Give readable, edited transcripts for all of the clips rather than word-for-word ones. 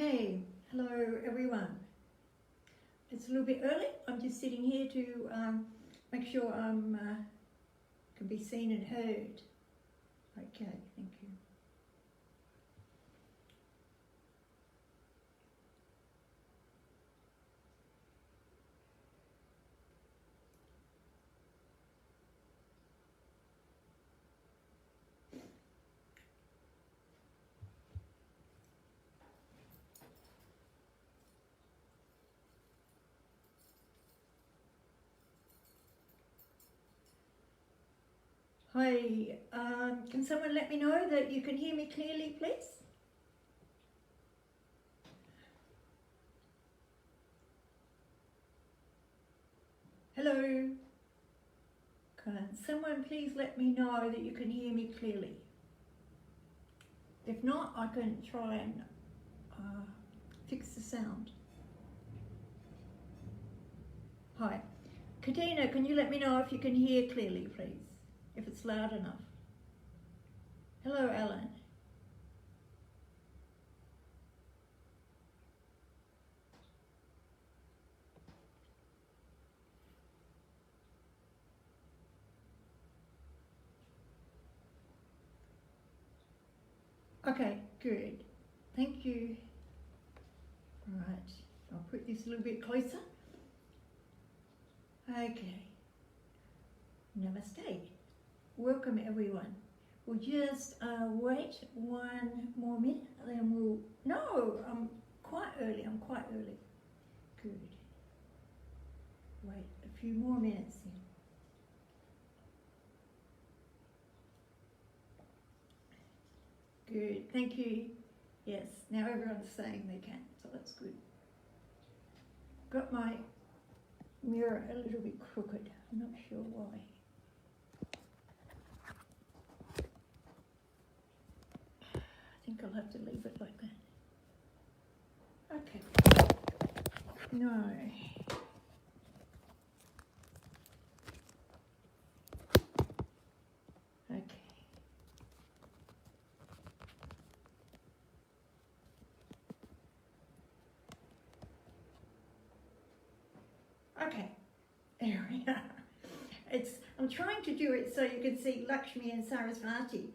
Okay, hello everyone. It's a little bit early. I'm just sitting here to make sure I'm can be seen and heard. Okay, thank you. Hi, can someone let me know that you can hear me clearly, please? Hello? Can someone please let me know that you can hear me clearly? If not, I can try and fix the sound. Hi. Katina, can you let me know if you can hear clearly, please? If it's loud enough. Hello, Alan. Okay, good. Thank you. Right, I'll put this a little bit closer. Okay. Namaste. Welcome everyone. We'll just wait one more minute, then we'll... No, I'm quite early. Good. Wait a few more minutes then. Good, thank you. Yes, now everyone's saying they can, so that's good. Got my mirror a little bit crooked. I'm not sure why. I think I'll have to leave it like that. Okay. No. Okay. Okay. There we are. I'm trying to do it so you can see Lakshmi and Saraswati.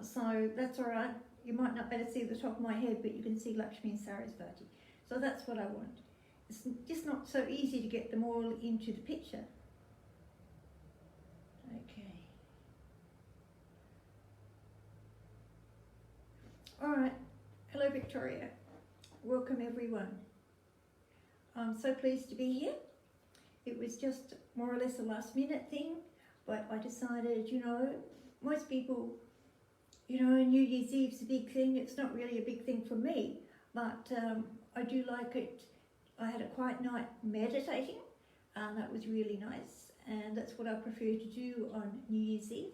So that's all right. You might not be able to see the top of my head, but you can see Lakshmi and Saraswati. So that's what I want. It's just not so easy to get them all into the picture. Okay. All right. Hello, Victoria. Welcome, everyone. I'm so pleased to be here. It was just more or less a last minute thing, but I decided, most people, New Year's Eve's a big thing. It's not really a big thing for me, but I do like it. I had a quiet night meditating, and that was really nice, and that's what I prefer to do on New Year's Eve.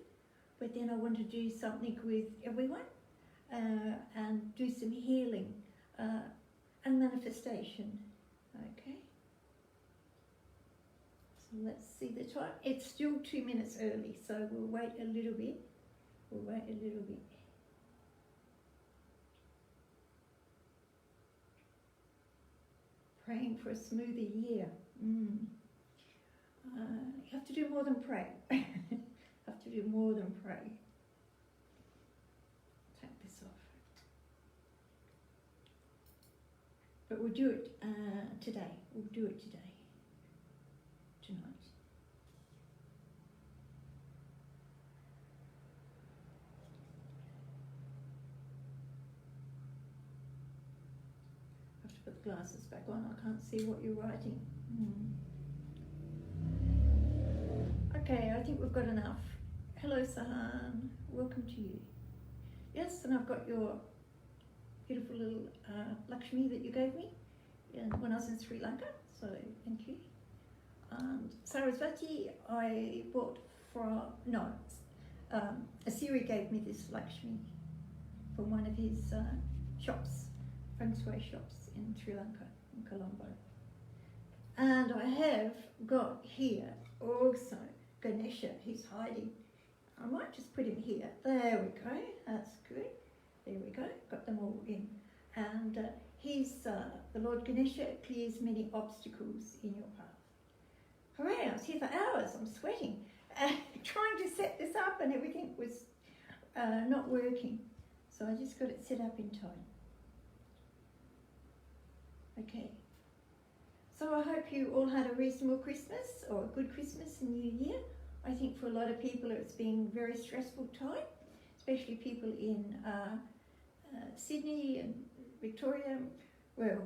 But then I want to do something with everyone and do some healing and manifestation. Okay. So let's see the time. It's still 2 minutes early, so we'll wait a little bit. Praying for a smoother year. You have to do more than pray. Take this off. But we'll do it today. Tonight. I have to put the glasses back on. I can't see what you're writing. Okay, I think we've got enough. Hello, Sahan. Welcome to you. Yes, and I've got your beautiful little Lakshmi that you gave me when I was in Sri Lanka, so thank you. Saraswati I bought from, Asiri gave me this Lakshmi from one of his shops, feng shui shops in Sri Lanka, in Colombo. And I have got here also Ganesha, he's hiding. I might just put him here. There we go, that's good. There we go, got them all in. And the Lord Ganesha clears many obstacles in your path. Hooray, I was here for hours, I'm sweating, trying to set this up and everything was not working. So I just got it set up in time. Okay. So I hope you all had a reasonable Christmas or a good Christmas and New Year. I think for a lot of people it's been a very stressful time, especially people in Sydney and Victoria. Well,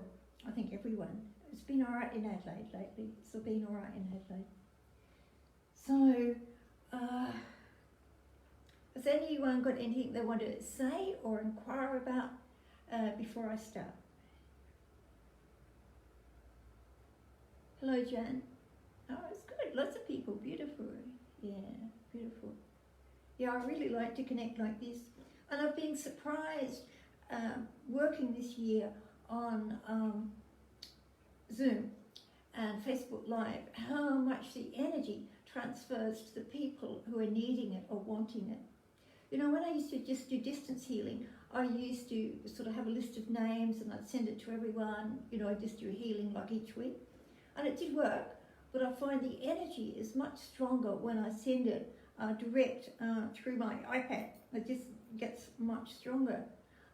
I think everyone. It's been all right in Adelaide lately. It's been all right in Adelaide. So, has anyone got anything they want to say or inquire about before I start? Hello, Jan. Oh, it's good. Lots of people. Beautiful. Yeah, beautiful. Yeah, I really like to connect like this. And I've been surprised working this year on Zoom and Facebook Live, how much the energy transfers to the people who are needing it or wanting it. You know, when I used to just do distance healing, I used to sort of have a list of names and I'd send it to everyone. You know, I'd just do a healing like each week. And it did work, but I find the energy is much stronger when I send it direct through my iPad. It just gets much stronger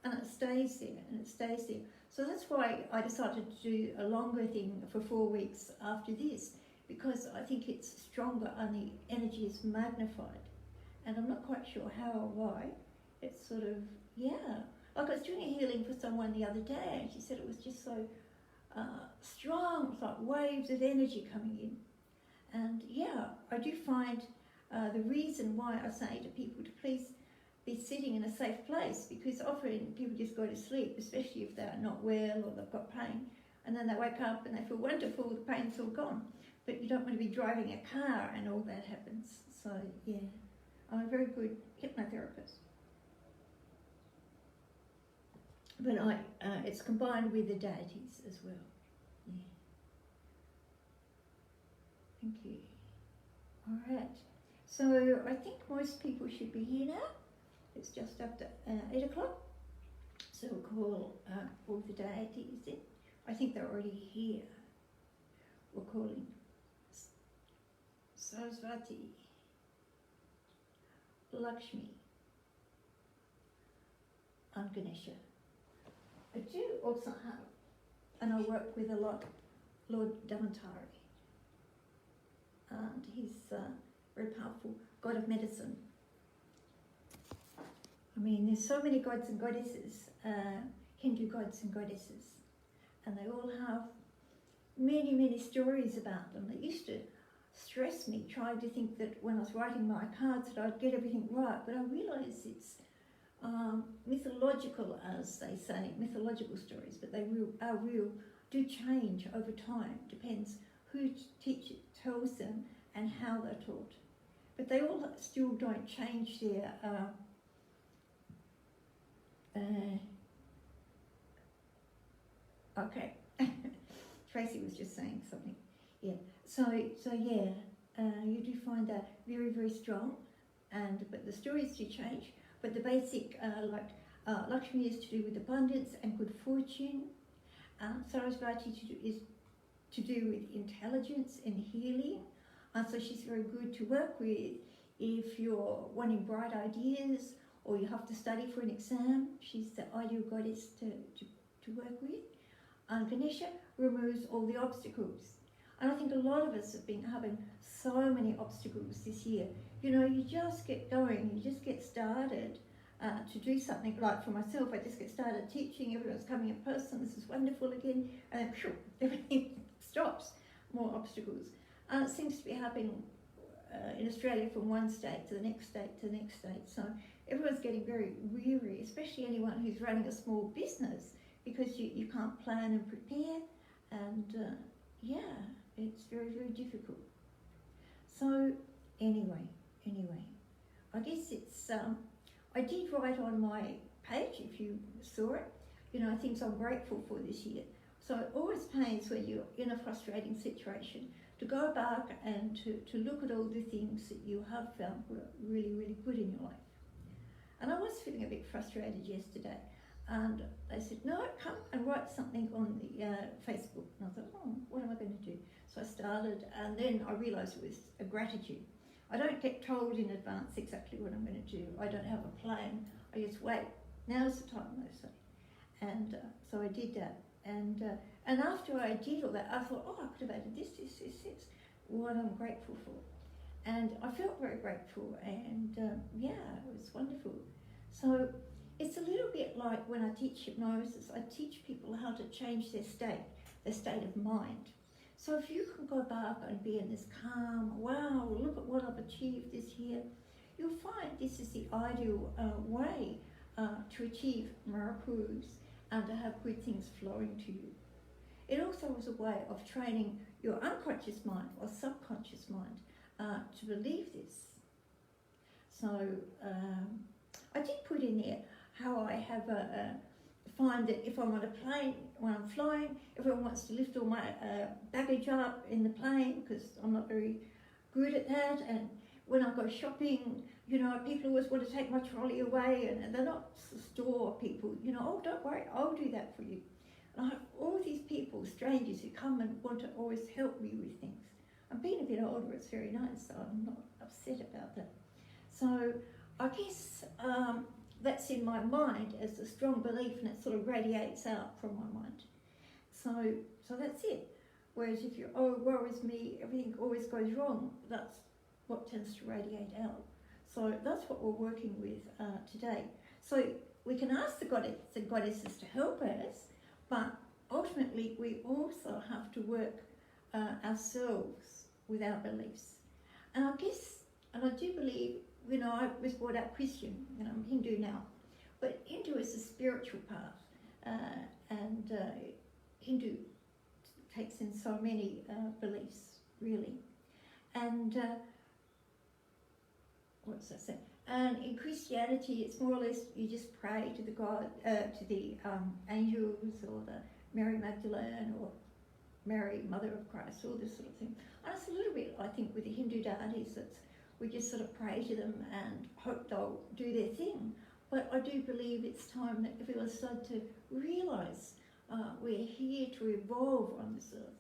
and it stays there and it stays there. So that's why I decided to do a longer thing for 4 weeks after this, because I think it's stronger and the energy is magnified. And I'm not quite sure how or why. It's sort of, yeah. Like I was doing a healing for someone the other day and she said it was just so strong. It was like waves of energy coming in. And yeah, I do find the reason why I say to people to please be sitting in a safe place, because often people just go to sleep, especially if they're not well or they've got pain, and then they wake up and they feel wonderful, the pain's all gone. But you don't want to be driving a car and all that happens. So yeah, I'm a very good hypnotherapist. But it's combined with the deities as well. Yeah. Thank you. All right. So I think most people should be here now. It's just after 8 o'clock. So we'll call all the deities in. I think they're already here. We're calling Saraswati, Lakshmi, and Ganesha. I do also have, and I work with a lot, Lord Dhamantari. And he's very powerful god of medicine. I mean, there's so many gods and goddesses, Hindu gods and goddesses, and they all have many, many stories about them. They used to stress me, trying to think that when I was writing my cards that I'd get everything right, but I realise it's mythological, as they say, mythological stories, but they are real, do change over time, depends who tells them and how they're taught. But they all still don't change their okay. Tracy was just saying something. Yeah. So yeah, you do find that very, very strong, but the stories do change. But the basic, Lakshmi is to do with abundance and good fortune. Saraswati is to do with intelligence and healing. So she's very good to work with if you're wanting bright ideas or you have to study for an exam. She's the ideal goddess to work with. And Ganesha removes all the obstacles. And I think a lot of us have been having so many obstacles this year. You know, you just get going, you just get started to do something. Like for myself, I just get started teaching, everyone's coming in person, this is wonderful again, and then phew, everything stops, more obstacles. And it seems to be happening in Australia from one state to the next state to the next state. So everyone's getting very weary, especially anyone who's running a small business, because you can't plan and prepare, and yeah, it's very, very difficult. So anyway, I guess it's, I did write on my page, if you saw it, you know, things I'm grateful for this year. So it always pays when you're in a frustrating situation to go back and to look at all the things that you have found were really, really good in your life. And I was feeling a bit frustrated yesterday. And they said, no, come and write something on the Facebook. And I thought, oh, what am I going to do? So I started, and then I realised it was a gratitude. I don't get told in advance exactly what I'm going to do. I don't have a plan. I just wait. Now's the time, they say. And so I did that. And after I did all that, I thought, oh, I could have added this, what I'm grateful for. And I felt very grateful, and yeah, it was wonderful. So it's a little bit like when I teach hypnosis, I teach people how to change their state of mind. So if you can go back and be in this calm, wow, look at what I've achieved this year, you'll find this is the ideal way to achieve miracles and to have good things flowing to you. It also is a way of training your unconscious mind or subconscious mind to believe this. So I did put in there how I have find that if I'm on a plane, when I'm flying, everyone wants to lift all my baggage up in the plane because I'm not very good at that. And when I go shopping, you know, people always want to take my trolley away, and they're not store people, you know, oh, don't worry, I'll do that for you. And I have all these people, strangers, who come and want to always help me with things. I'm being a bit older, it's very nice, so I'm not upset about that. So I guess that's in my mind as a strong belief, and it sort of radiates out from my mind. So that's it. Whereas if you're, oh, woe is me, everything always goes wrong, that's what tends to radiate out. So that's what we're working with today. So we can ask the goddess and goddesses to help us, but ultimately we also have to work ourselves with our beliefs. And I guess, and I do believe, you know, I was brought up Christian, and I'm Hindu now, but Hindu is a spiritual path, and Hindu takes in so many beliefs, really. And what does that say? And in Christianity, it's more or less you just pray to the God, to the angels, or the Mary Magdalene, or Mary, Mother of Christ, all this sort of thing. And it's a little bit, I think, with the Hindu deities, that we just sort of pray to them and hope they'll do their thing. But I do believe it's time that everyone started to realise we're here to evolve on this earth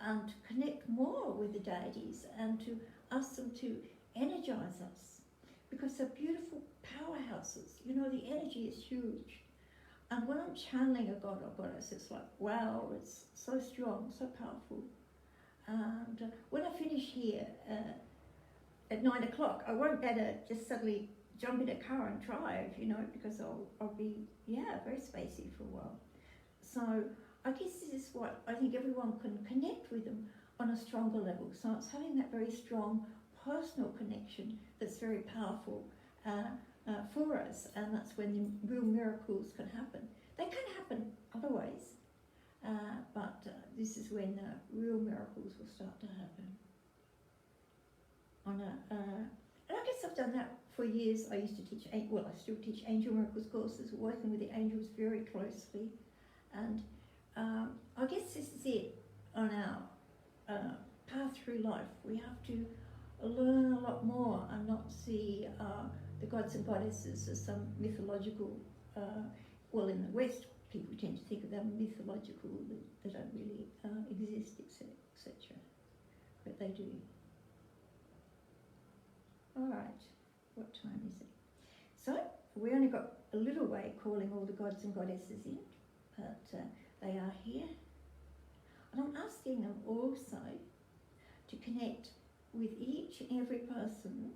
and to connect more with the deities and to ask them to energise us, because they're beautiful powerhouses. You know, the energy is huge. And when I'm channeling a god or goddess, it's like, wow, it's so strong, so powerful. And when I finish here at 9 o'clock, I won't better just suddenly jump in a car and drive, you know, because I'll be, yeah, very spacey for a while. So I guess this is what I think everyone can connect with them on a stronger level. So it's having that very strong personal connection that's very powerful for us, and that's when the real miracles can happen. They can happen otherwise, but this is when real miracles will start to happen. And I guess I've done that for years. I used to teach, well, I still teach angel miracles courses, working with the angels very closely. And I guess this is it on our path through life. We have to learn a lot more and not see the gods and goddesses as some mythological, well, in the West, people tend to think of them mythological, that don't really exist, etc. But they do. All right, what time is it? So, we only got a little way calling all the gods and goddesses in, but they are here. And I'm asking them also to connect with each and every person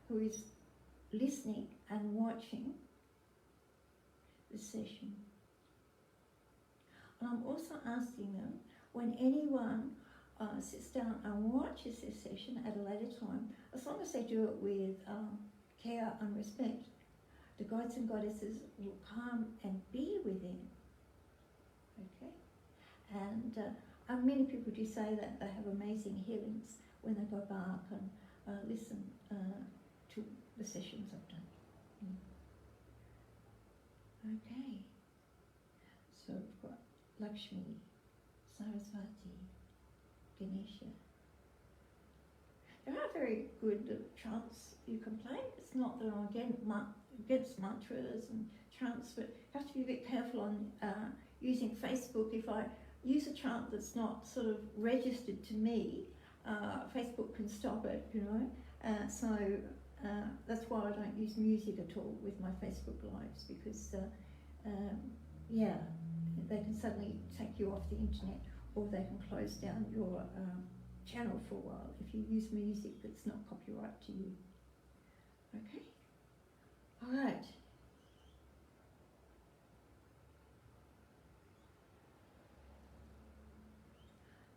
who is listening and watching this session. And I'm also asking them, when anyone sits down and watches this session at a later time, as long as they do it with care and respect, the gods and goddesses will come and be within. Okay? And many people do say that they have amazing healings when they go back and listen to the sessions I've done. Okay. So we've got Lakshmi, Saraswati, Ganesha. There are very good little chants you can play. It's not that I'm against mantras and chants, but you have to be a bit careful on using Facebook. If I use a chant that's not sort of registered to me, Facebook can stop it, you know. So that's why I don't use music at all with my Facebook lives, because yeah, they can suddenly take you off the internet, or they can close down your channel for a while if you use music that's not copyright to you. Okay? All right.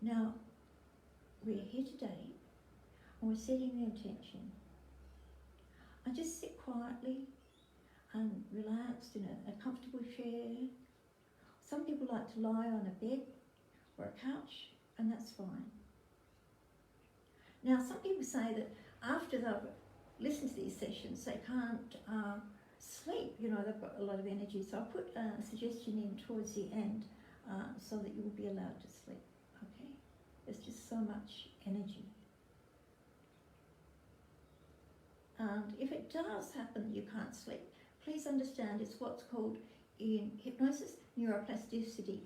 Now, we're here today and we're setting the intention. And just sit quietly and relaxed in a comfortable chair. Some people like to lie on a bed or a couch, and that's fine. Now, some people say that after they've listened to these sessions, they can't sleep. You know, they've got a lot of energy. So I'll put a suggestion in towards the end so that you will be allowed to sleep. Okay? There's just so much energy. And if it does happen that you can't sleep, please understand it's what's called in hypnosis neuroplasticity.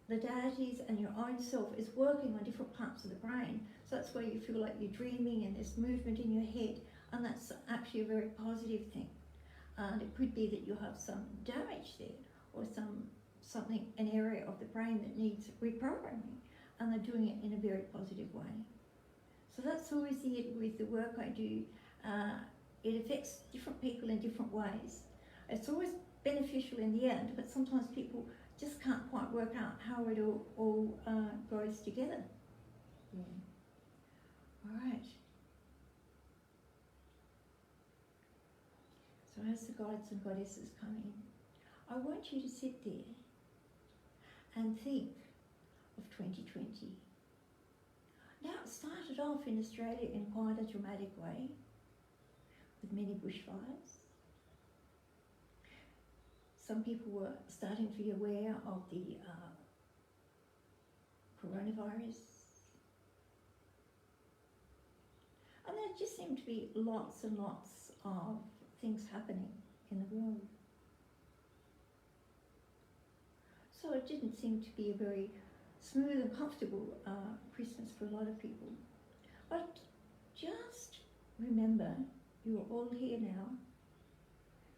The deities and your own self is working on different parts of the brain. So that's where you feel like you're dreaming and there's movement in your head, and that's actually a very positive thing. And it could be that you have some damage there, or something, an area of the brain that needs reprogramming, and they're doing it in a very positive way. So that's always it with the work I do. It affects different people in different ways. It's always beneficial in the end, but sometimes people just can't quite work out how it all goes together. Yeah. All right. So as the gods and goddesses come in, I want you to sit there and think of 2020. Now, it started off in Australia in quite a dramatic way, with many bushfires. Some people were starting to be aware of the coronavirus. And there just seemed to be lots and lots of things happening in the world. So it didn't seem to be a very smooth and comfortable Christmas for a lot of people. But just remember, you are all here now.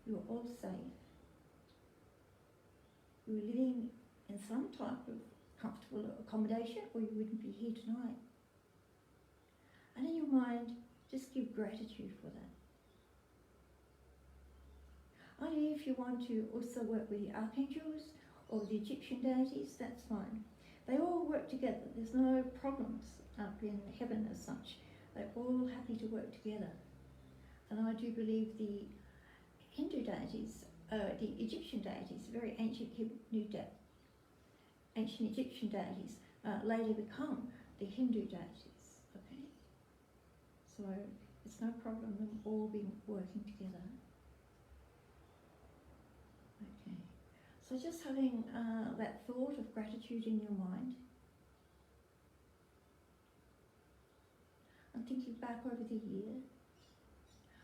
You are all safe. You are living in some type of comfortable accommodation, or you wouldn't be here tonight. And in your mind, just give gratitude for that. Only if you want to also work with the archangels or the Egyptian deities, that's fine. They all work together. There's no problems up in heaven as such. They're all happy to work together. And I do believe the Hindu deities, the Egyptian deities, very ancient ancient Egyptian deities, later become the Hindu deities. Okay, so it's no problem them all being working together. Okay, so just having that thought of gratitude in your mind, and thinking back over the year.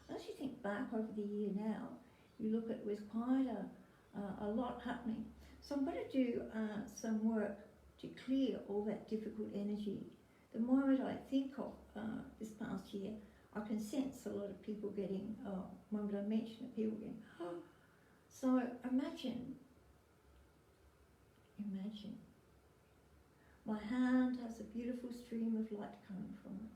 As you think back over the year now, you look at with quite a lot happening. So I'm going to do some work to clear all that difficult energy. The moment I think of this past year, I can sense a lot of people getting, moment I mention it, people getting, oh. So imagine, my hand has a beautiful stream of light coming from it.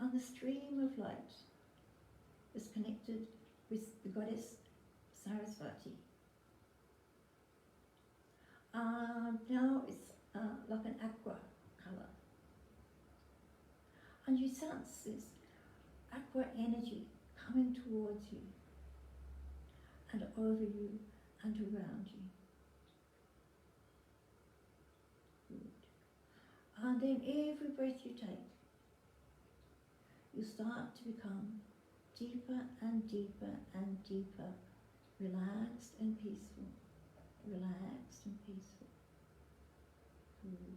And the stream of light is connected with the goddess Saraswati. Now it's like an aqua colour. And you sense this aqua energy coming towards you and over you and around you. Good. And then every breath you take, you start to become deeper and deeper and deeper, relaxed and peaceful, relaxed and peaceful. Good.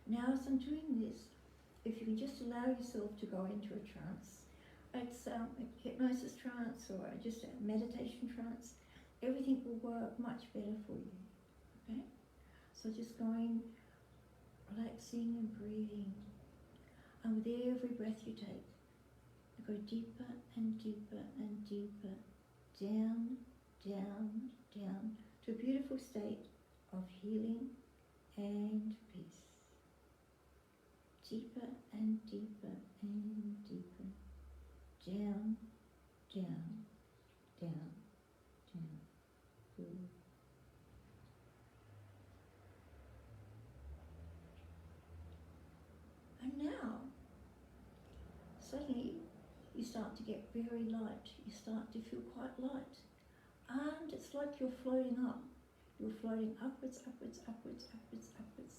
Now as I'm doing this, if you can just allow yourself to go into a trance, it's a hypnosis trance or just a meditation trance, everything will work much better for you. Okay? So just going, relaxing and breathing. And with every breath you take, you go deeper and deeper and deeper, down, down, down, to a beautiful state of healing and peace. Deeper and deeper and deeper, down, down, down, down. Good. And now, suddenly, you start to get very light. You start to feel quite light. And it's like you're floating up. You're floating upwards, upwards, upwards, upwards, upwards.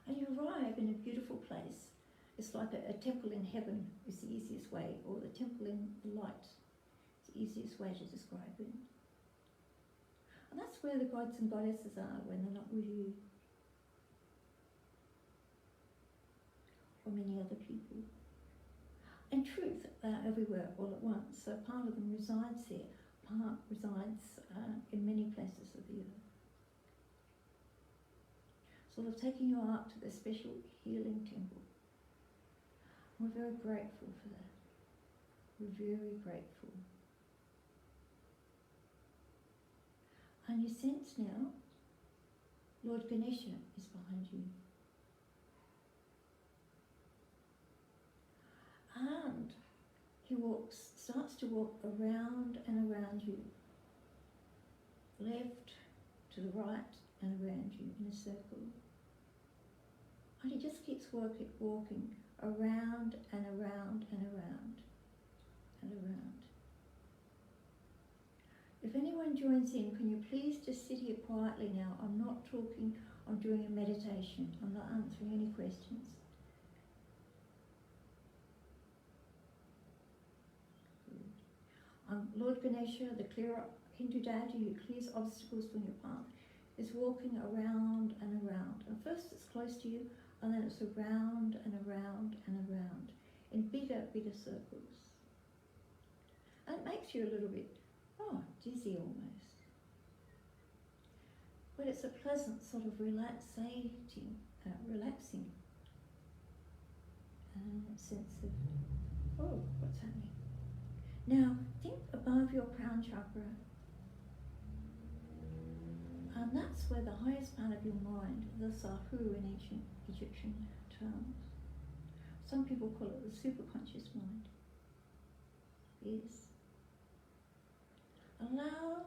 And you arrive in a beautiful place. It's like a temple in heaven is the easiest way, or the temple in the light. It's the easiest way to describe it. And that's where the gods and goddesses are when they're not with you. Or many other people. In truth, they're everywhere all at once. So part of them resides here, part resides in many places of the earth. Sort of taking you out to the special healing temple. We're very grateful for that. We're very grateful. And you sense now, Lord Ganesha is behind you. And he starts to walk around and around you. Left, to the right, and around you in a circle. And he just keeps walking around and around and around and around. If anyone joins in, can you please just sit here quietly now? I'm not talking, I'm doing a meditation. I'm not answering any questions. Lord Ganesha, the Hindu deity who clears obstacles from your path, is walking around and around. And first it's close to you, and then it's around and around and around in bigger circles. And it makes you a little bit, dizzy almost. But it's a pleasant sort of relaxing sense of, what's happening? Now, think above your crown chakra, and that's where the highest part of your mind, the Sahu in ancient Egyptian terms. Some people call it the superconscious mind. Yes. Allow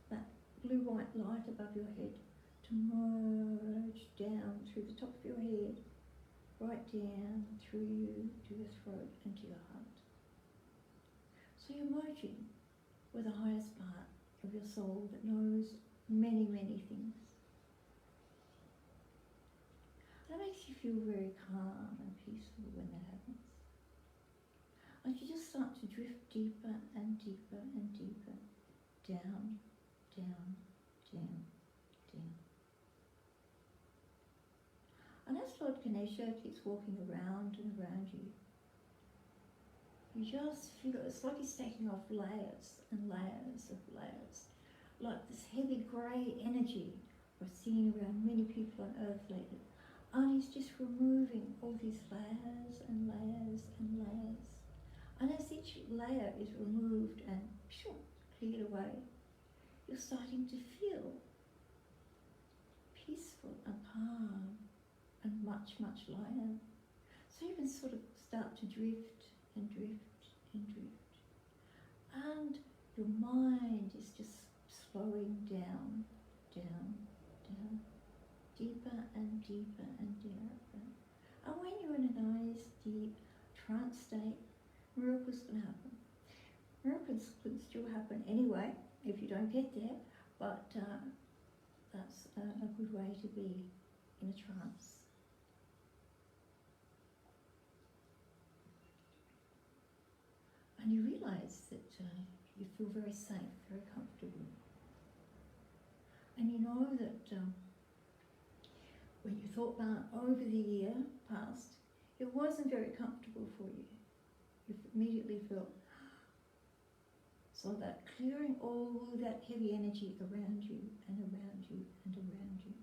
that blue-white light above your head to merge down through the top of your head, right down through you to your throat and to your heart. So you're merging with the highest part of your soul that knows many, many things. That makes you feel very calm and peaceful when that happens. And you just start to drift deeper and deeper and deeper, down, down, down, down. And as Lord Ganesha keeps walking around and around you, you just feel it's like he's taking off layers and layers of layers, like this heavy grey energy I've seen around many people on earth lately. And he's just removing all these layers and layers and layers. And as each layer is removed and cleared away, you're starting to feel peaceful and calm and much, much lighter. So you can sort of start to drift and drift and drift. And your mind is just slowing down, down, down, deeper and deeper and deeper. And when you're in a nice, deep trance state, miracles can happen. Miracles can still happen anyway if you don't get there, but that's a good way to be in a trance. And you realise that you feel very safe, very comfortable. And you know that when you thought back over the year past, it wasn't very comfortable for you. You immediately felt, so that clearing all that heavy energy around you and around you and around you.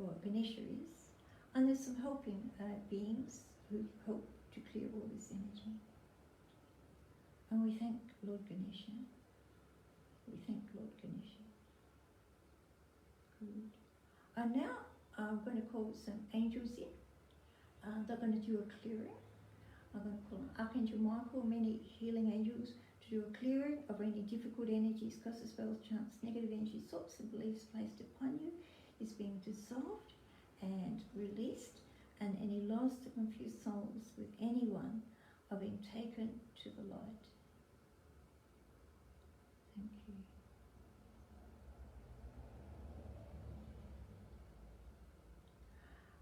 Or Ganesha is. And there's some helping beings who help to clear all this energy. And we thank Lord Ganesha. We thank Lord Ganesha. Good. And now I'm going to call some angels in. They're going to do a clearing. I'm going to call Archangel Michael, many healing angels, to do a clearing of any difficult energies, curses, spells, chants, negative energies, thoughts and beliefs placed upon you is being dissolved and released, and any lost or confused souls with anyone are being taken to the light. Thank you.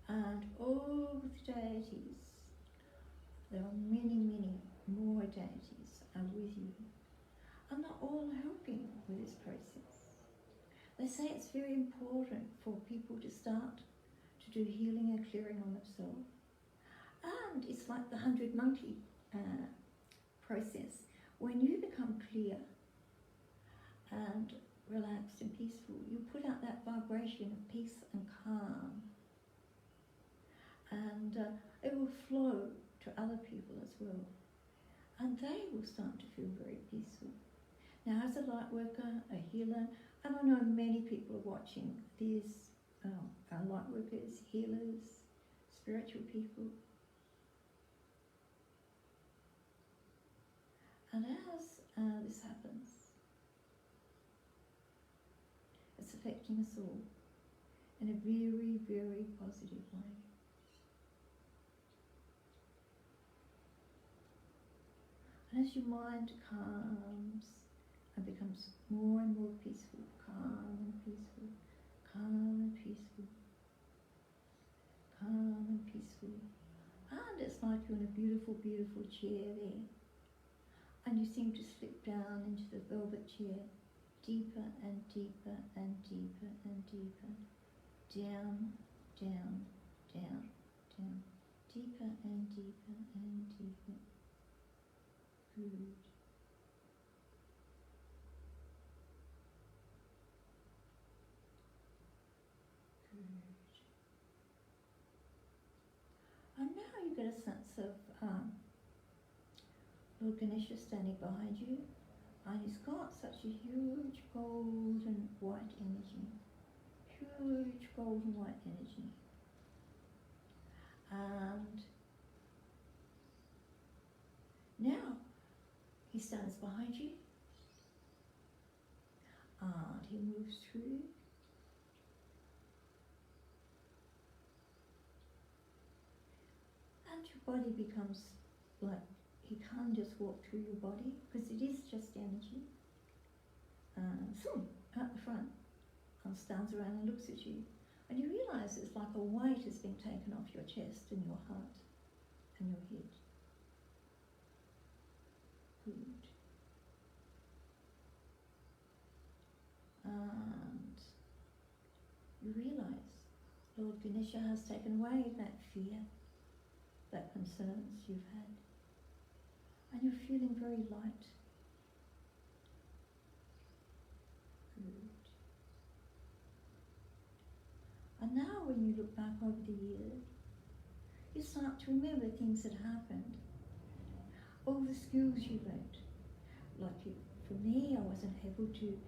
And all the deities, there are many, many more deities are with you, and they're all helping with this process. They say it's very important for people to start to do healing and clearing on themselves. And it's like the 100 monkey process. When you become clear and relaxed and peaceful, you put out that vibration of peace and calm. And it will flow to other people as well. And they will start to feel very peaceful. Now, as a light worker, a healer, and I know many people are watching, there's light workers, healers, spiritual people. And as this happens, it's affecting us all in a very, very positive way. And as your mind calms and becomes more and more peaceful, calm and peaceful, calm and peaceful, calm and peaceful. And it's like you're in a beautiful, beautiful chair there. And you seem to slip down into the velvet chair, deeper and deeper and deeper and deeper. Down, down, down, down. Deeper and deeper and deeper. Good. And now you get a sense of Lord Ganesha standing behind you, and he's got such a huge golden white energy. Huge golden white energy. And now he stands behind you, and he moves through. And your body becomes like, he can't just walk through your body, because it is just energy. Out the front, and stands around and looks at you. And you realise it's like a weight has been taken off your chest and your heart and your head. Good. And you realise Lord Ganesha has taken away that fear, that concerns you've had. And you're feeling very light. Good. And now when you look back over the year, you start to remember things that happened. All the skills you learned. For me, I wasn't able to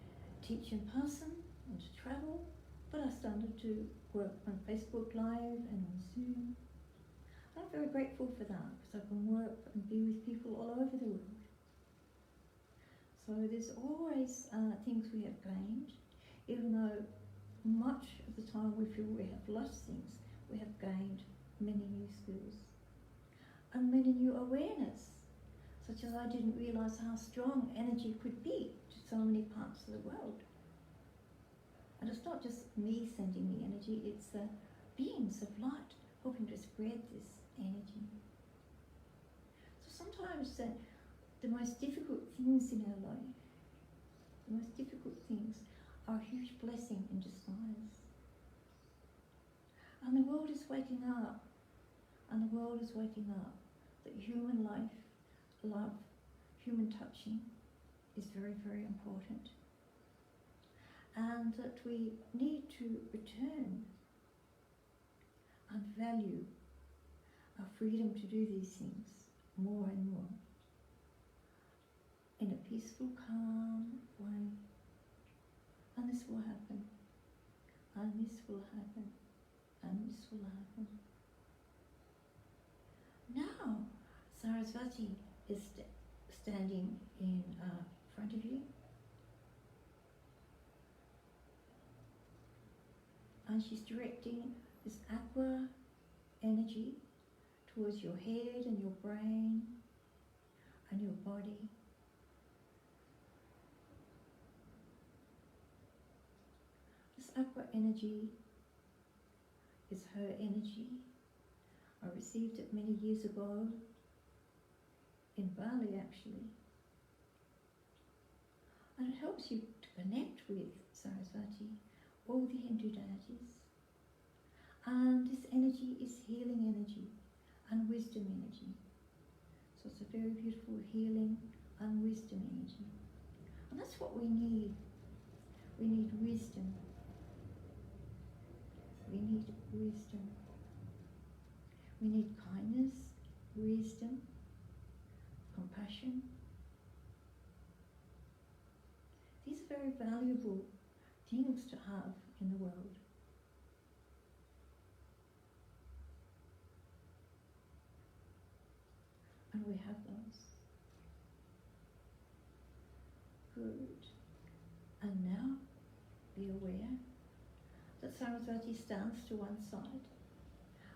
teach in person and to travel, but I started to work on Facebook Live and on Zoom. I'm very grateful for that, because I can work and be with people all over the world. So there's always things we have gained, even though much of the time we feel we have lost things, we have gained many new skills and many new awareness, such as I didn't realise how strong energy could be to so many parts of the world. And it's not just me sending the energy, it's the beings of light helping to spread this energy. So sometimes the most difficult things in our life, the most difficult things are a huge blessing in disguise. world is waking up, and the world is waking up that human life, love, human touching is very, very important. And that we need to return and value our freedom to do these things more and more in a peaceful, calm way. And this will happen, and this will happen, and this will happen. Now, Saraswati is standing in front of you, and she's directing this aqua energy towards your head and your brain and your body. This aqua energy is her energy. I received it many years ago in Bali, actually. And it helps you to connect with Saraswati, all the Hindu deities. And this energy is healing energy and wisdom energy. So it's a very beautiful healing and wisdom energy. And that's what we need. We need wisdom. We need wisdom. We need kindness, wisdom, compassion. These are very valuable things to have in the world. And we have those. Good. And now, be aware that Saraswati stands to one side.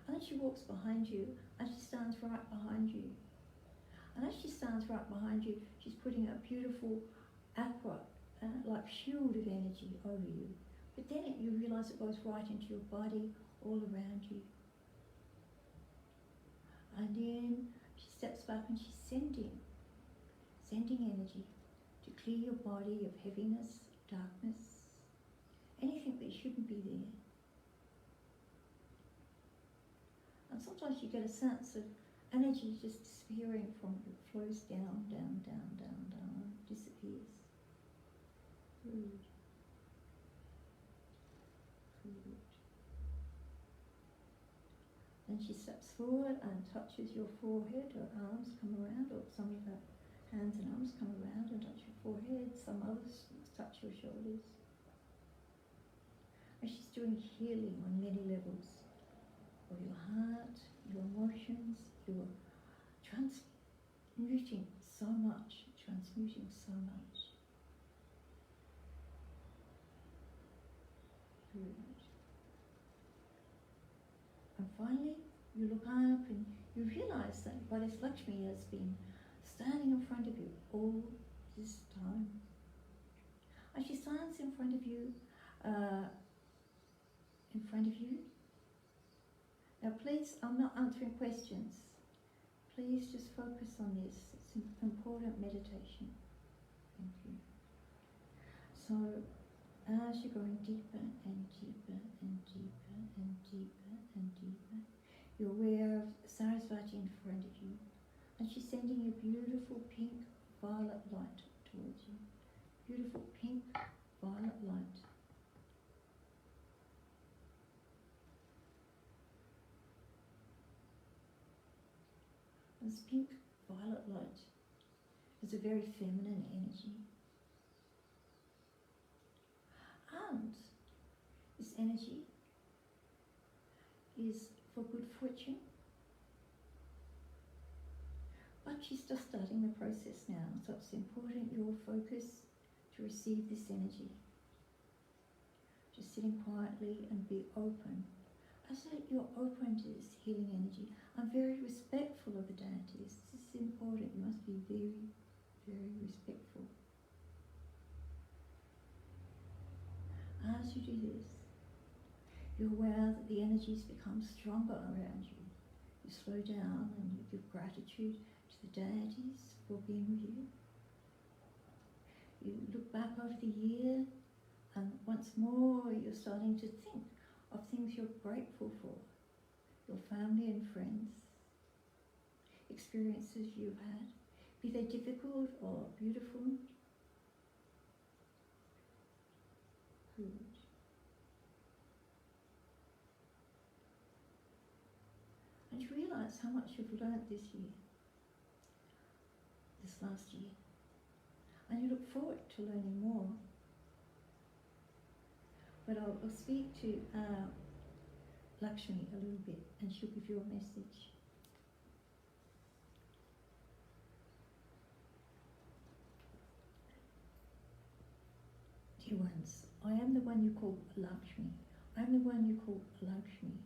And then she walks behind you, and she stands right behind you. And as she stands right behind you, she's putting a beautiful aqua, like shield of energy over you. But then you realise it goes right into your body, all around you. And then she steps back and she's sending energy to clear your body of heaviness, darkness, anything that shouldn't be there. And sometimes you get a sense of energy just disappearing from you, it flows down, down, down, down, down, disappears. Good. Good. Then she steps forward and touches your forehead. Her arms come around, or some of her hands and arms come around and touch your forehead. Some others touch your shoulders. And she's doing healing on many levels of your heart, your emotions, your transmuting so much. Good. And finally, you look up and you realise that Goddess Lakshmi has been standing in front of you all this time. And she stands in front of you, Now please, I'm not answering questions. Please just focus on this. It's an important meditation. Thank you. So, as you're going deeper and deeper and deeper and deeper and deeper, you're aware of Saraswati in front of you. And she's sending a beautiful pink violet light towards you. Beautiful pink violet light. This pink violet light is a very feminine energy. And this energy is for good fortune. But she's just starting the process now, so it's important your focus to receive this energy. Just sitting quietly and be open. As you're open to this healing energy, I'm very respectful of the deities. This is important. You must be very, very respectful. As you do this, you're aware that the energies become stronger around you. You slow down and you give gratitude to the deities for being with you. You look back over the year, and once more you're starting to think of things you're grateful for. your family and friends, experiences you've had, be they difficult or beautiful. Good. And you realise how much you've learnt this last year. And you look forward to learning more. But I'll speak to Lakshmi a little bit, and she'll give you a message. Dear ones, I am the one you call Lakshmi. I am the one you call Lakshmi,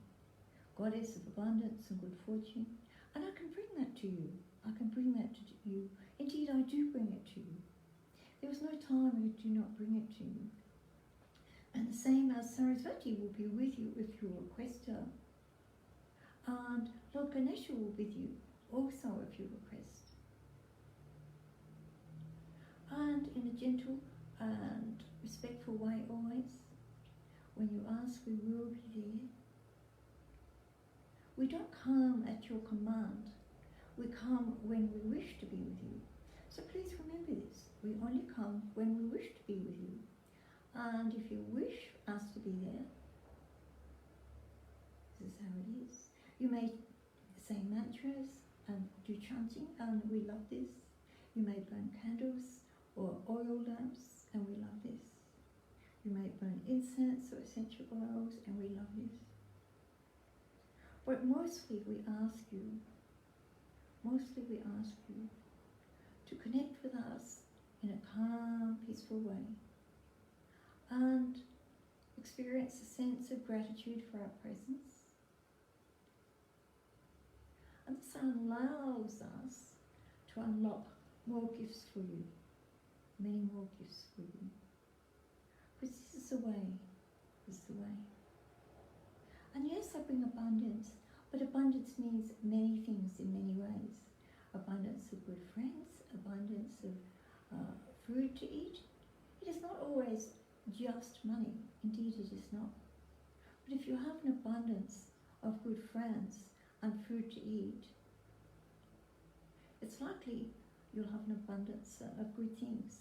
goddess of abundance and good fortune. And I can bring that to you. I can bring that to you. Indeed, I do bring it to you. There is no time I do not bring it to you. And the same as Saraswati will be with you if you request her. And Lord Ganesha will be with you also if you request. And in a gentle and respectful way always, when you ask, we will be there. We don't come at your command. We come when we wish to be with you. So please remember this. We only come when we wish to be with you. And if you wish us to be there, this is how it is. You may say mantras and do chanting, and we love this. You may burn candles or oil lamps, and we love this. You may burn incense or essential oils, and we love this. But mostly we ask you to connect with us in a calm, peaceful way, and experience a sense of gratitude for our presence. And this allows us to unlock more gifts for you, many more gifts for you. Because this is the way, And yes, I bring abundance, but abundance means many things in many ways. Abundance of good friends, abundance of food to eat. It is not always just money. Indeed, it is not. But if you have an abundance of good friends and food to eat, it's likely you'll have an abundance of good things.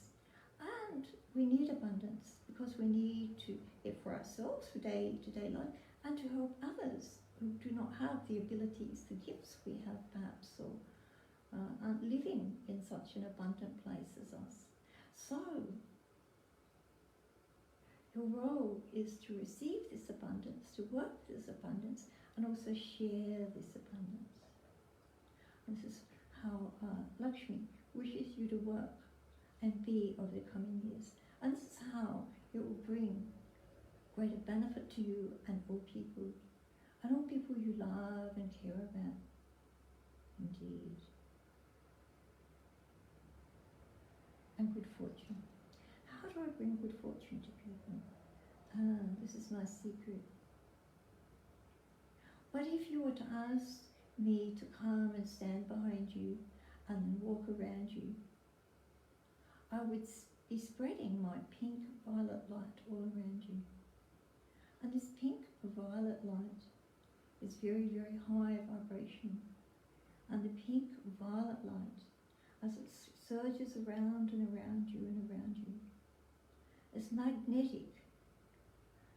And we need abundance because we need to it for ourselves, for day-to-day life, and to help others who do not have the abilities, the gifts we have perhaps, or aren't living in such an abundant place as us. So, your role is to receive this abundance, to work with this abundance, and also share this abundance. And this is how Lakshmi wishes you to work and be over the coming years. And this is how it will bring greater benefit to you and all people you love and care about. Indeed. And good fortune. How do I bring good fortune to people? This is my secret. What if you were to ask me to come and stand behind you and then walk around you? I would be spreading my pink violet light all around you. And this pink violet light is very, very high vibration. And the pink violet light, as it surges around and around you and around you, is magnetic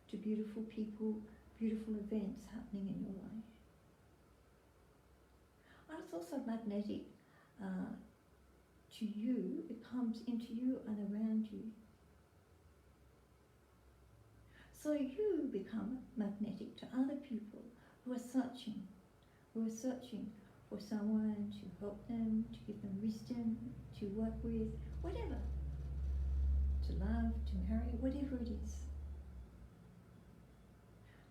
to beautiful people, beautiful events happening in your life. And it's also magnetic to you. It comes into you and around you. So you become magnetic to other people who are searching for someone to help them, to give them wisdom, to work with, whatever, to love, to marry, whatever it is.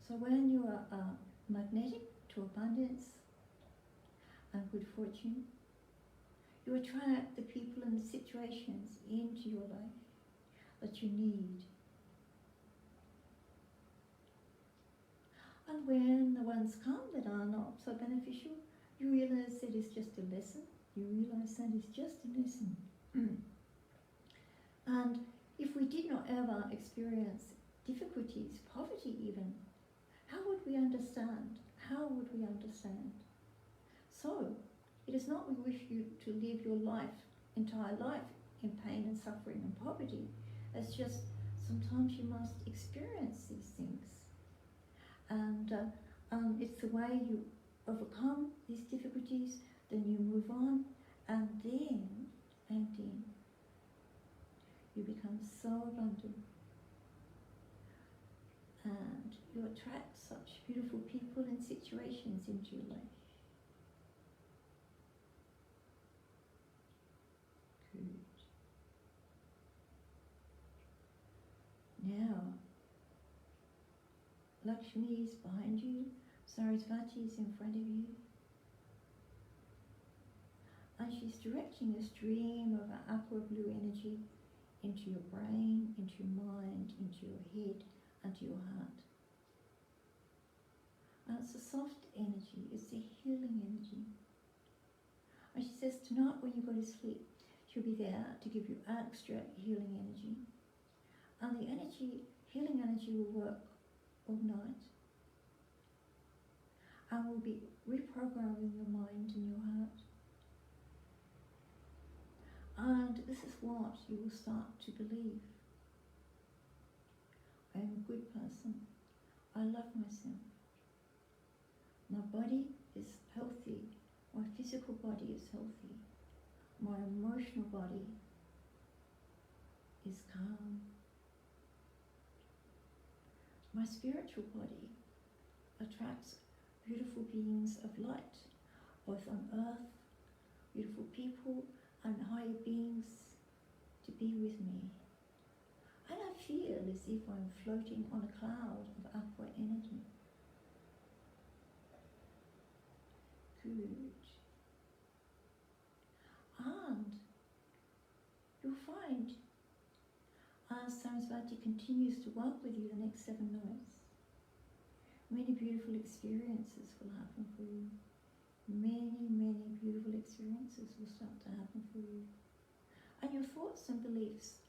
So when you are magnetic to abundance and good fortune, you attract the people and the situations into your life that you need. And when the ones come that are not so beneficial, you realize that it's just a lesson. You realize that it's just a lesson. And if we did not ever experience difficulties, poverty even, how would we understand how would we understand? So, it is not we wish you to live your entire life in pain and suffering and poverty. It's just sometimes you must experience these things. And it's the way you overcome these difficulties, then you move on, and then you become so abundant. And you attract such beautiful people and situations into your life. Good. Now, Lakshmi is behind you, Saraswati is in front of you, and she's directing a stream of aqua blue energy into your brain, into your mind, into your head, and to your heart. And it's a soft energy, it's a healing energy. And she says tonight when you go to sleep, she'll be there to give you extra healing energy. And the healing energy will work all night. And will be reprogramming your mind and your heart. And this is what you will start to believe. I am a good person. I love myself. My body is healthy. My physical body is healthy. My emotional body is calm. My spiritual body attracts beautiful beings of light, both on earth, beautiful people and higher beings to be with me. And I feel as if I'm floating on a cloud of aqua energy. Good. And you'll find as Saraswati continues to work with you the next 7 nights, many beautiful experiences will happen for you. Many, many beautiful experiences will start to happen for you. And your thoughts and beliefs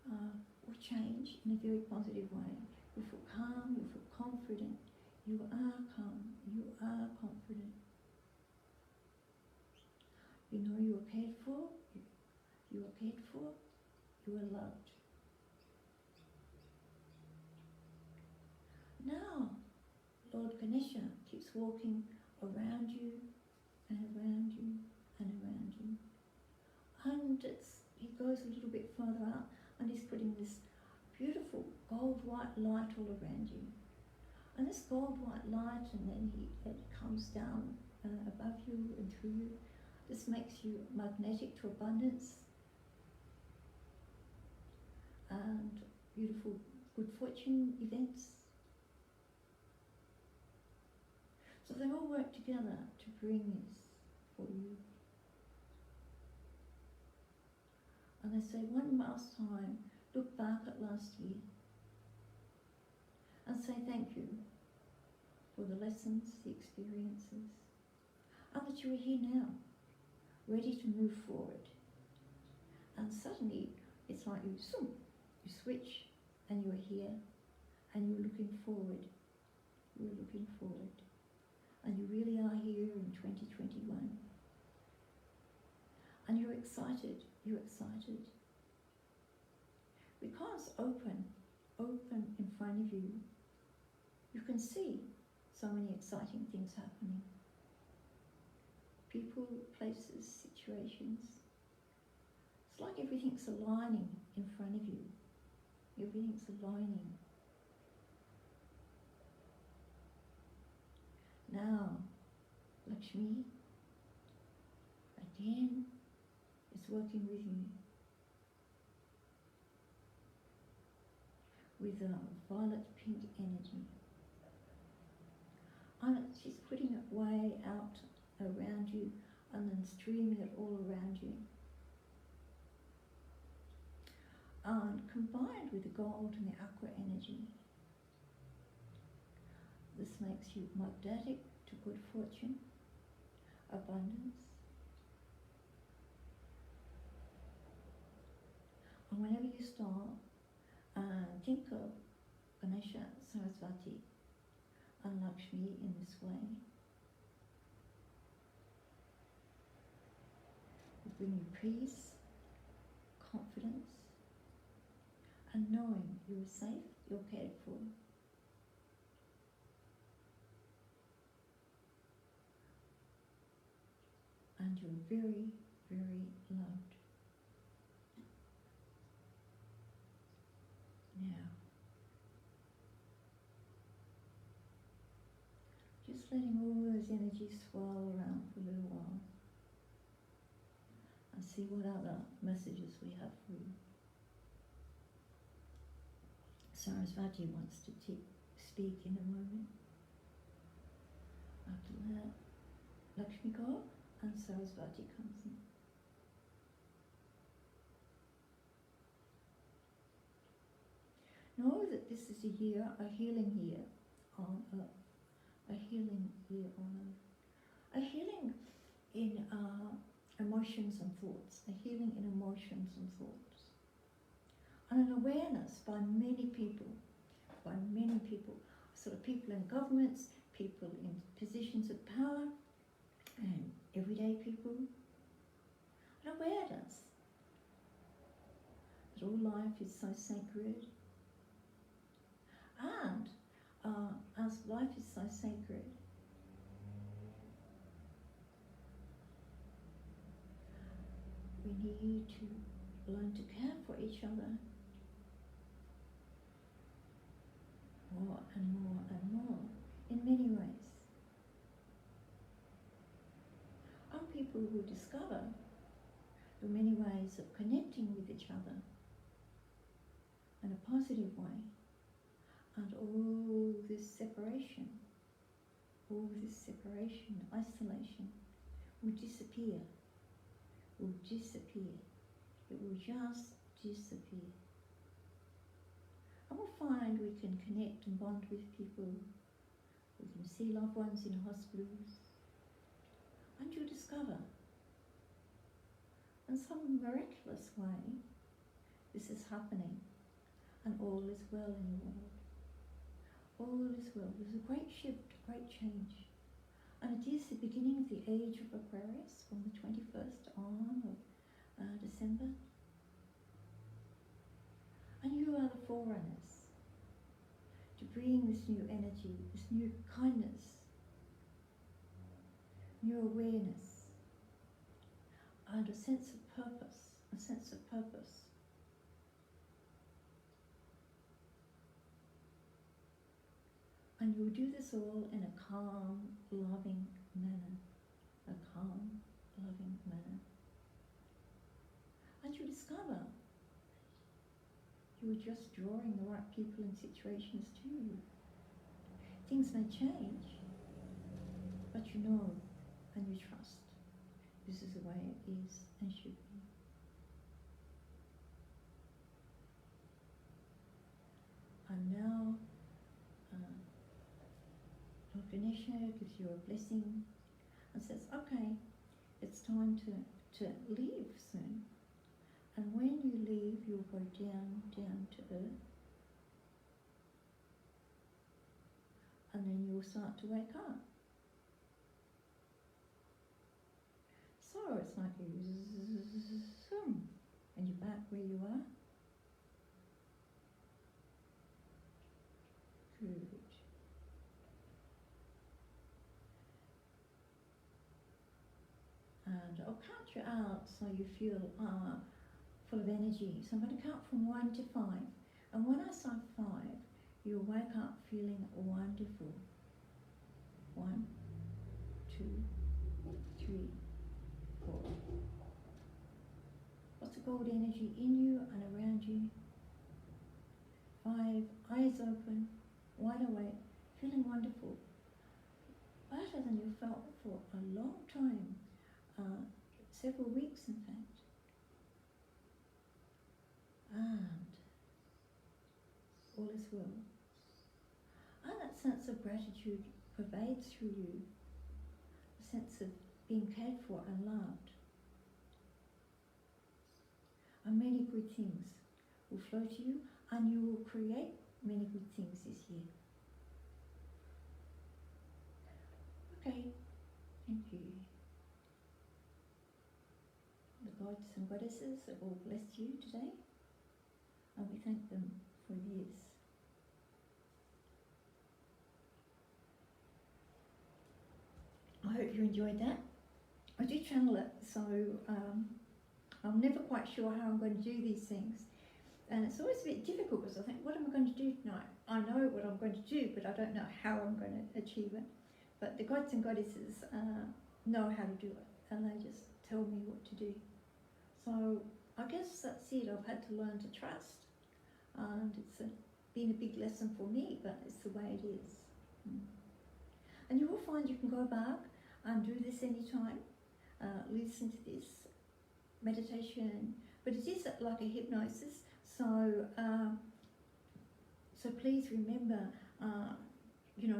will change in a very positive way. You feel calm, you feel confident. You are calm, you are confident. You know you are cared for, you are cared for, you are loved. Now, Lord Ganesha keeps walking around you and around you and around you. And he goes a little bit further out and he's putting this beautiful gold white light all around you. And this gold white light, and then it comes down above you and through you. This makes you magnetic to abundance and beautiful good fortune events. So they all work together to bring this for you. And I say one last time, look back at last year and say thank you for the lessons, the experiences, and that you are here now, ready to move forward. And suddenly it's like you switch and you're here and you're looking forward. You're looking forward. And you really are here in 2021. And you're excited. Because open in front of you, you can see so many exciting things happening. People, places, situations. It's like everything's aligning in front of you. Everything's aligning. Now, Lakshmi, again, is working with you with a violet pink energy. And she's putting it way out around you and then streaming it all around you. And combined with the gold and the aqua energy, this makes you magnetic to good fortune, abundance. And whenever you start, think of Ganesha, Saraswati, and Lakshmi in this way. Will bring you peace, confidence, and knowing you are safe, you're cared for. And you're very, very loved. Now, just letting all those energies swirl around for a little while and see what other messages we have for you. Saraswati wants to speak in a moment. After that, Lakshmi go and Saraswati comes in. Know that this is a year, a healing year on Earth. A healing year on Earth. A healing in emotions and thoughts. A healing in emotions and thoughts. And an awareness by many people, sort of people in governments, people in positions of power, and everyday people. An awareness that all life is so sacred. And as life is so sacred, we need to learn to care for each other more and more and more in many ways. And people will discover there are many ways of connecting with each other in a positive way. And all this separation, isolation will disappear. It will just disappear. And we'll find we can connect and bond with people. We can see loved ones in hospitals. And you'll discover, in some miraculous way, this is happening. And all is well in the world. All is well. There's a great shift, a great change. And it is the beginning of the age of Aquarius from the 21st on of December. And you are the forerunners to bring this new energy, this new kindness, new awareness, and a sense of purpose, And you'll do this all in a calm, loving manner. And you'll discover you're just drawing the right people and situations to you. Things may change, but you know and you trust this is the way it is and should be. And now, Lord Ganesha gives you a blessing and says, okay, it's time to leave soon. And when you leave, you'll go down to earth. And then you'll start to wake up. So it's like zoom, and you're back where you are. Good. And I'll count you out so you feel full of energy. So I'm going to count from 1 to 5. And when I say 5, you'll wake up feeling wonderful. 1, 2, 3, 4. Lots of gold energy in you and around you. 5, eyes open, wide awake, feeling wonderful. Better than you felt for a long time. Several weeks in fact. And all is well. And that sense of gratitude pervades through you. A sense of being cared for and loved. And many good things will flow to you, and you will create many good things this year. Thank you. The gods and goddesses have all blessed you today, and we thank them for years. I hope you enjoyed that. I do channel it, so I'm never quite sure how I'm going to do these things. And it's always a bit difficult because I think, what am I going to do tonight? I know what I'm going to do, but I don't know how I'm going to achieve it. But the gods and goddesses know how to do it, and they just tell me what to do. So I guess that's it. I've had to learn to trust, and it's been a big lesson for me, but it's the way it is. And you will find you can go back and do this anytime, listen to this meditation, but it is like a hypnosis, so so please remember,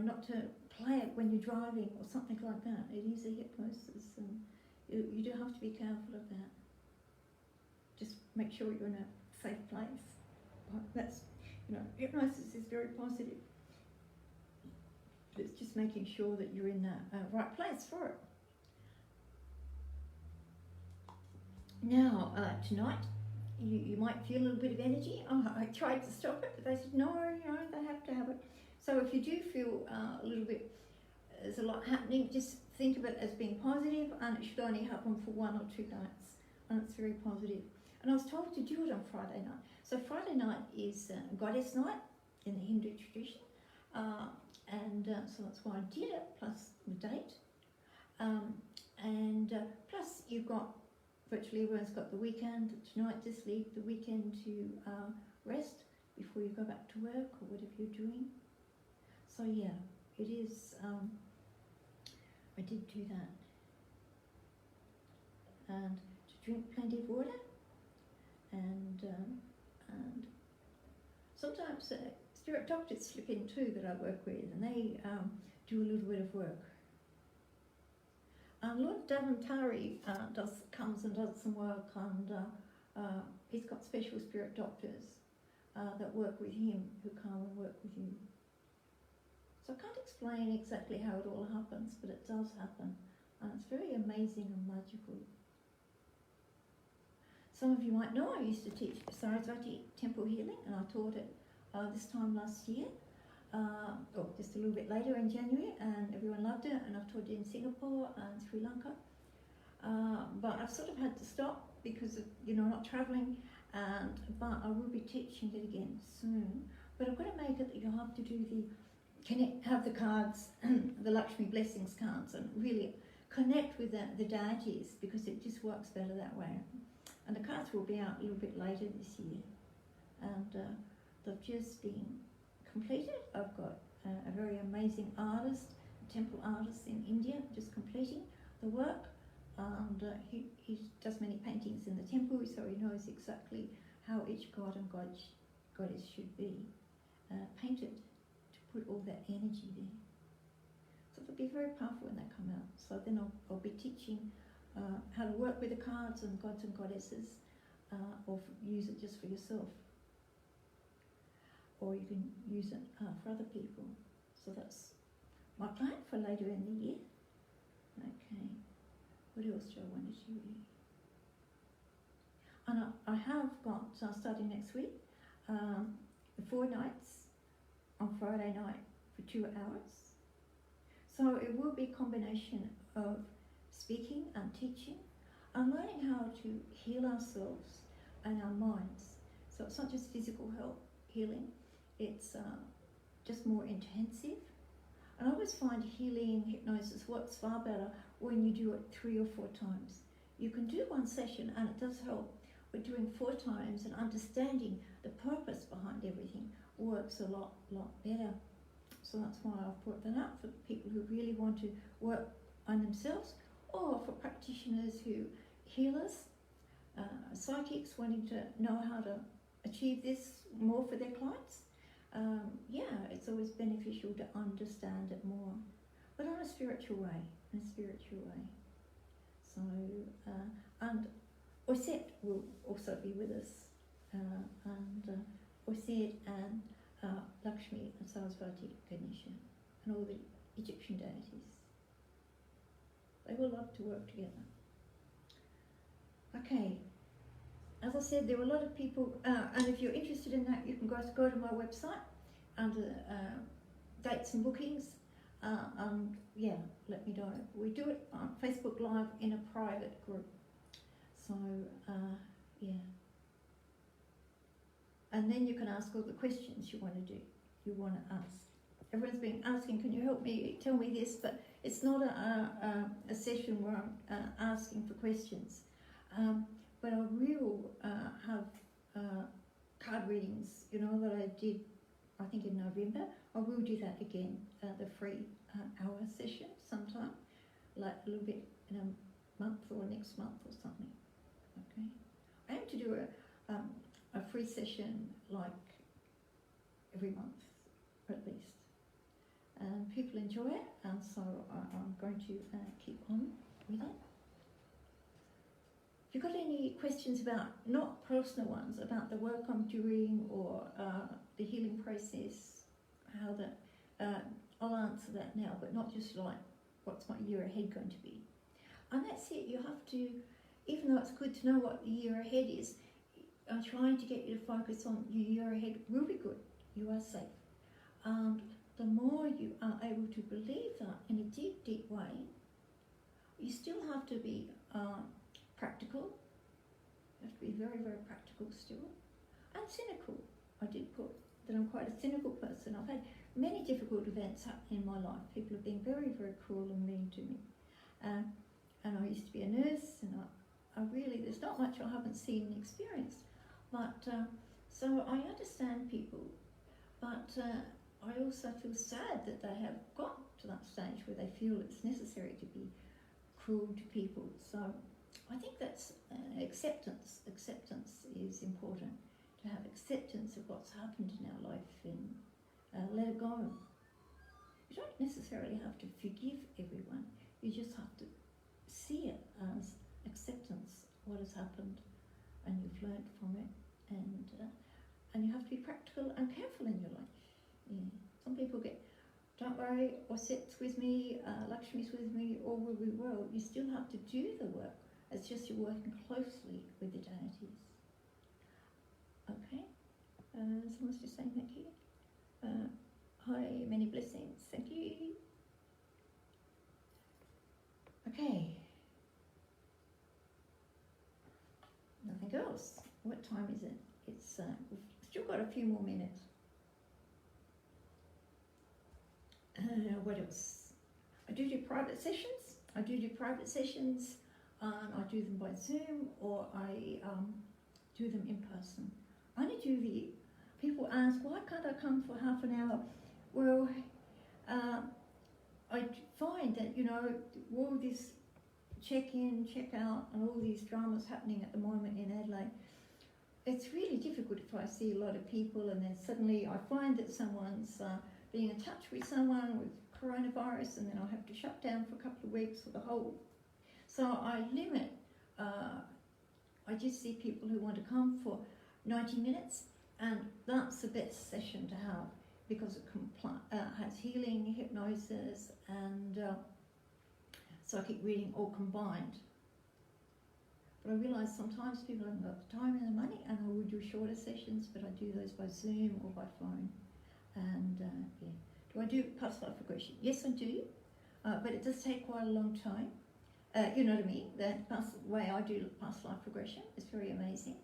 not to play it when you're driving or something like that. It is a hypnosis, and you do have to be careful of that. Just make sure you're in a safe place. That's, hypnosis is very positive. It's just making sure that you're in the right place for it. Now, tonight, you might feel a little bit of energy. I tried to stop it, but they said, no, they have to have it. So if you do feel a little bit, there's a lot happening, just think of it as being positive, and it should only happen for 1 or 2 nights, and it's very positive. And I was told to do it on Friday night. So Friday night is Goddess Night in the Hindu tradition. So that's why I did it, plus the date. Plus you've got, virtually everyone's got the weekend. Tonight, just leave the weekend to rest before you go back to work or whatever you're doing. So yeah, it is, I did do that. And to drink plenty of water, and sometimes spirit doctors slip in too that I work with, and they do a little bit of work. Lord Davantari comes and does some work, and he's got special spirit doctors that work with him, who come and work with you. So I can't explain exactly how it all happens, but it does happen, and it's very amazing and magical. Some of you might know I used to teach Saraswati temple healing, and I taught it this time last year, or just a little bit later in January, and everyone loved it, and I've taught it in Singapore and Sri Lanka. But I've sort of had to stop because of, not travelling, but I will be teaching it again soon. But I've got to make it that you have to do have the cards, the Lakshmi blessings cards, and really connect with the deities, because it just works better that way. And the cards will be out a little bit later this year, and they've just been completed. I've got a very amazing artist, a temple artist in India, just completing the work, and he does many paintings in the temple, so he knows exactly how each god and goddess should be painted to put all that energy there. So they'll be very powerful when they come out. So then I'll be teaching how to work with the cards and gods and goddesses, or use it just for yourself, or you can use it for other people. So that's my plan for later in the year. Okay, what else do I want to show you? And I have got, starting next week, 4 nights on Friday night for 2 hours. So it will be a combination of speaking and teaching, and learning how to heal ourselves and our minds. So it's not just physical healing, it's just more intensive. And I always find healing hypnosis works far better when you do it 3 or 4 times. You can do one session and it does help, but doing 4 times and understanding the purpose behind everything works a lot better. So that's why I've brought that up for people who really want to work on themselves, or for practitioners healers, psychics wanting to know how to achieve this more for their clients. It's always beneficial to understand it more, but on a spiritual way, So, and Oset will also be with us, and Oset and Lakshmi and Saraswati, Ganesha, and all the Egyptian deities. They will love to work together. Okay, as I said, there were a lot of people, and if you're interested in that, you can go to my website under dates and bookings. Yeah, let me know. We do it on Facebook Live in a private group. So, yeah. And then you can ask all the questions you want to do, you want to ask. Everyone's been asking, can you help me, tell me this? But it's not a session where I'm asking for questions. But I will have card readings, you know, that I did, I think in November. I will do that again, the free hour session sometime, like a little bit in a month or next month or something. Okay. I aim to do a free session like every month, at least. And people enjoy it, and so I'm going to keep on with it. If you've got any questions about, not personal ones, about the work I'm doing or the healing process, how that, I'll answer that now, but not just like, what's my year ahead going to be? And that's it, you have to, even though it's good to know what the year ahead is, I'm trying to get you to focus on your year ahead will be good, you are safe. And the more you are able to believe that in a deep, deep way, you still have to be practical. You have to be very, very practical still. And cynical. I did put that I'm quite a cynical person. I've had many difficult events happen in my life. People have been very, very cruel and mean to me. And I used to be a nurse, and I really, there's not much I haven't seen and experienced. But, so I understand people, but I also feel sad that they have got to that stage where they feel it's necessary to be cruel to people. So I think that's acceptance. Acceptance is important, to have acceptance of what's happened in our life and let it go. You don't necessarily have to forgive everyone, you just have to see it as acceptance, what has happened, and you've learned from it, and you have to be practical and careful in your life. Yeah. Some people get, don't worry, or sits with me, Lakshmi's with me, all will be well. You still have to do the work. It's just you're working closely with the deities. Okay? Someone's just saying thank you. Hi, many blessings. Thank you. Okay. Nothing else. What time is it? It's we've still got a few more minutes. What else? I do private sessions. I do private sessions. I do them by Zoom, or I do them in person. I only do the, people ask, why can't I come for half an hour? Well, I find that, you know, all this check-in, check-out, and all these dramas happening at the moment in Adelaide, it's really difficult if I see a lot of people and then suddenly I find that someone's being in touch with someone with coronavirus, and then I'll have to shut down for a couple of weeks for the whole. So I limit, I just see people who want to come for 90 minutes, and that's the best session to have because it has healing, hypnosis, and psychic reading all combined. But I realise sometimes people haven't got the time and the money, and I will do shorter sessions, but I do those by Zoom or by phone. And yeah. Do I do past life regression? Yes, I do, but it does take quite a long time. You know what I mean? The way I do past life regression is very amazing.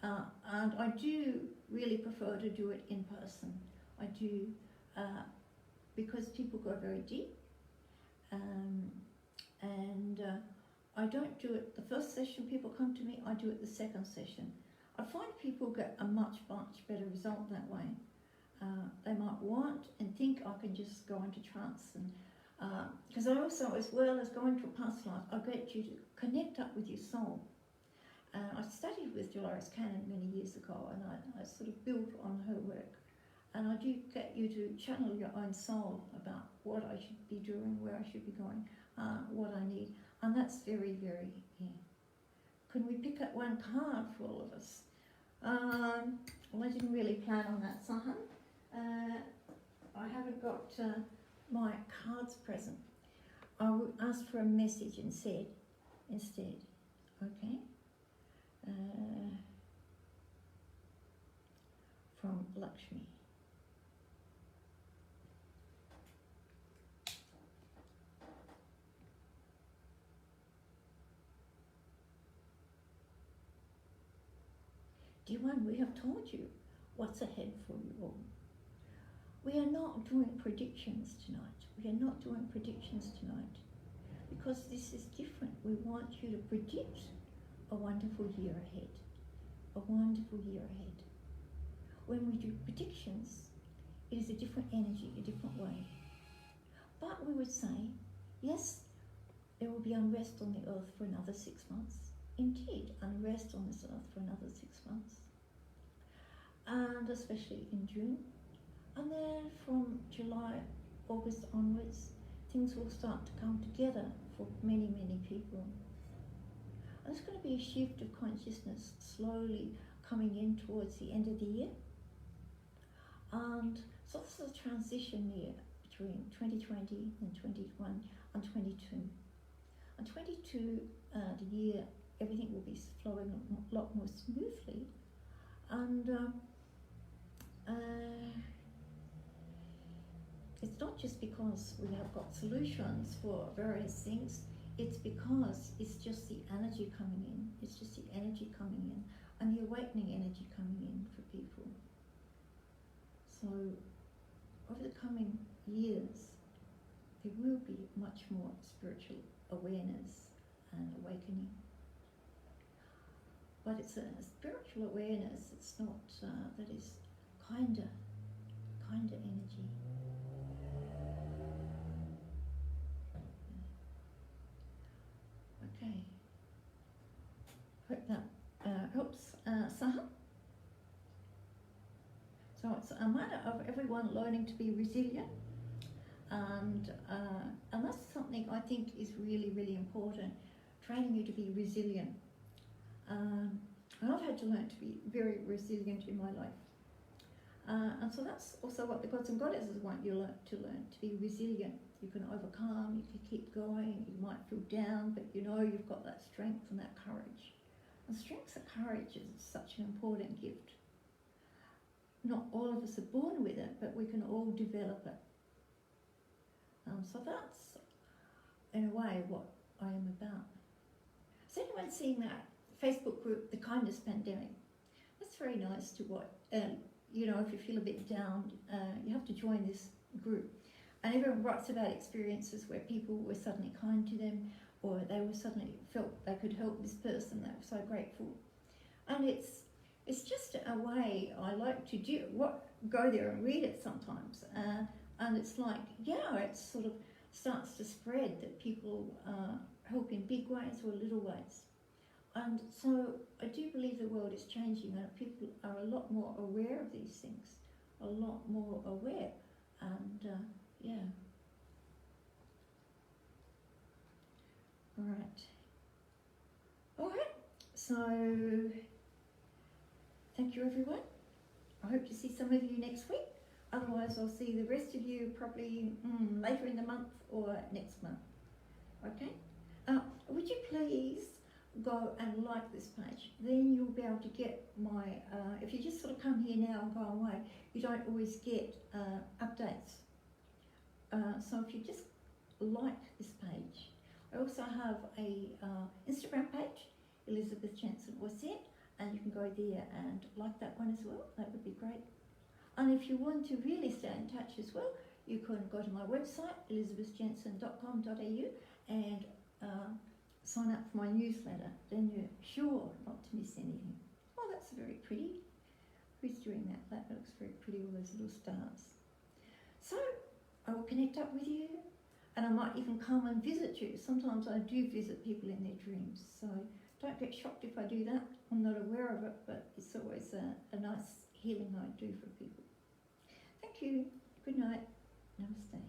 And I do really prefer to do it in person. I do, because people go very deep. And I don't do it the first session people come to me, I do it the second session. I find people get a much, much better result that way. They might want and think I can just go into trance, and because I also, as well as going to a past life, I get you to connect up with your soul. I studied with Dolores Cannon many years ago, and I sort of built on her work. And I do get you to channel your own soul about what I should be doing, where I should be going, what I need. And that's very, very, yeah. Can we pick up one card for all of us? Well, I didn't really plan on that, Sahan. I haven't got my cards present. I will ask for a message instead. Okay? From Lakshmi. Dear one, we have told you what's ahead for you all. We are not doing predictions tonight. Because this is different. We want you to predict a wonderful year ahead. When we do predictions, it is a different energy, a different way. But we would say, yes, there will be unrest on the earth for another 6 months. Indeed, unrest on this earth for another 6 months. And especially in June. And then from July, August onwards, things will start to come together for many, many people. And there's going to be a shift of consciousness slowly coming in towards the end of the year. And so this is a transition year between 2020 and 21 and 22. And 22, the year, everything will be flowing a lot more smoothly. And it's not just because we have got solutions for various things, it's because it's just the energy coming in. And the awakening energy coming in for people. So over the coming years, there will be much more spiritual awareness and awakening. But it's a spiritual awareness, it's not, that is kinder energy. Okay. Hope that helps, Saha. So it's a matter of everyone learning to be resilient, and that's something I think is really, really important, training you to be resilient. And I've had to learn to be very resilient in my life. And so that's also what the gods and goddesses want you to learn, to be resilient. You can overcome, you can keep going, you might feel down, but you know you've got that strength and that courage. And strength and courage is such an important gift. Not all of us are born with it, but we can all develop it. So that's, in a way, what I am about. Has anyone seen that Facebook group, The Kindness Pandemic? That's very nice to watch. You know, if you feel a bit down, you have to join this group. And everyone writes about experiences where people were suddenly kind to them, or they were suddenly felt they could help this person. They were so grateful. And it's just a way I like to do. Go there and read it sometimes. And it's like, yeah, it sort of starts to spread that people help in big ways or little ways. And so I do believe the world is changing, and people are a lot more aware of these things, a lot more aware, and yeah. All right, so thank you everyone. I hope to see some of you next week. Otherwise I'll see the rest of you probably later in the month or next month. Okay? Would you please go and like this page? Then you'll be able to get my, if you just sort of come here now and go away, you don't always get updates. So if you just like this page. I also have a Instagram page, Elizabeth Jensen Orsett, and you can go there and like that one as well. That would be great. And if you want to really stay in touch as well, you can go to my website, elizabethjensen.com.au, and sign up for my newsletter. Then you're sure not to miss anything. Oh, that's very pretty. Who's doing that? That looks very pretty, all those little stars. So I will connect up with you, and I might even come and visit you. Sometimes I do visit people in their dreams, so don't get shocked if I do that. I'm not aware of it, but it's always a nice healing I do for people. Thank you. Good night. Namaste.